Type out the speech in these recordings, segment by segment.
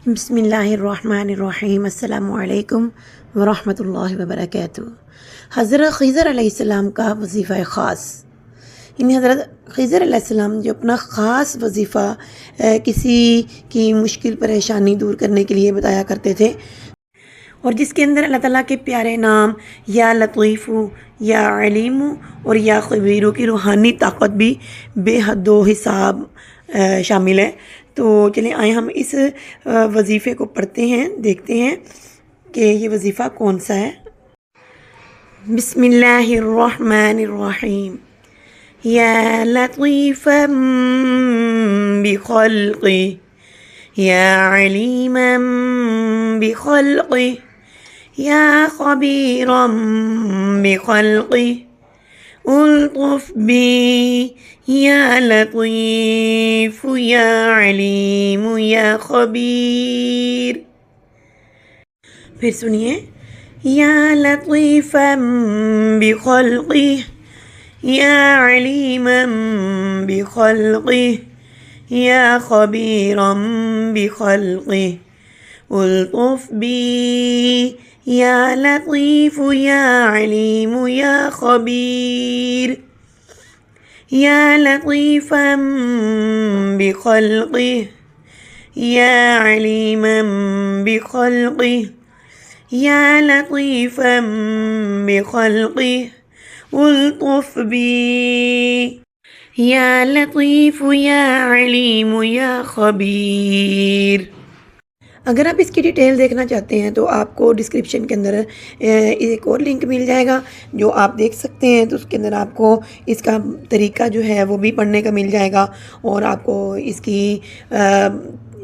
بسم اللہ الرحمن الرحیم۔ السلام علیکم ورحمۃ اللہ وبرکاتہ۔ حضرت خضر علیہ السلام کا وظیفہ خاص، یعنی حضرت خضر علیہ السلام جو اپنا خاص وظیفہ کسی کی مشکل پریشانی دور کرنے کے لیے بتایا کرتے تھے، اور جس کے اندر اللہ تعالیٰ کے پیارے نام یا لطیف، یا علیم اور یا خبیر کی روحانی طاقت بھی بے حد و حساب شامل ہے۔ تو چلیں آئیں ہم اس وظیفے کو پڑھتے ہیں، دیکھتے ہیں کہ یہ وظیفہ کون سا ہے۔ بسم اللہ الرحمن الرحیم۔ یا لطیفا بخلقہ یا علیما بخلقہ یا خبیرا بخلقہ الطف بی یا لطیف یا علیم یا خبیر۔ پھر سنیے، یا لطیفا بخلقہ یا علیما بخلقہ یا خبیرا بخلقہ الطف بی یا لطیف یا علیم یا خبیر۔ یا لطیفا بخلقہ یا علیما بخلقہ یا لطیفا بخلقہ الطف بی یا لطیف یا علیم یا خبیر۔ اگر آپ اس کی ڈیٹیل دیکھنا چاہتے ہیں تو آپ کو ڈسکرپشن کے اندر ایک اور لنک مل جائے گا جو آپ دیکھ سکتے ہیں، تو اس کے اندر آپ کو اس کا طریقہ جو ہے وہ بھی پڑھنے کا مل جائے گا، اور آپ کو اس کی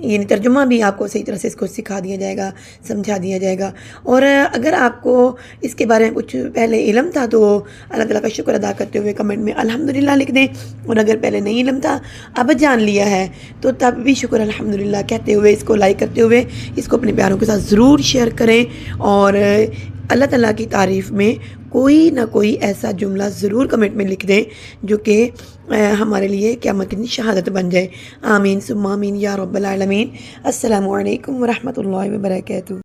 یعنی ترجمہ بھی آپ کو صحیح طرح سے اس کو سکھا دیا جائے گا، سمجھا دیا جائے گا۔ اور اگر آپ کو اس کے بارے میں کچھ پہلے علم تھا تو اللہ تعالیٰ کا شکر ادا کرتے ہوئے کمنٹ میں الحمدللہ لکھ دیں، اور اگر پہلے نہیں علم تھا اب جان لیا ہے تو تب بھی شکر الحمدللہ کہتے ہوئے، اس کو لائک کرتے ہوئے اس کو اپنے پیاروں کے ساتھ ضرور شیئر کریں، اور اللہ تعالیٰ کی تعریف میں کوئی نہ کوئی ایسا جملہ ضرور کمنٹ میں لکھ دیں جو کہ ہمارے لیے قیامت کی شہادت بن جائے۔ آمین ثم آمین یا رب العالمین۔ السلام علیکم ورحمۃ اللہ وبرکاتہ۔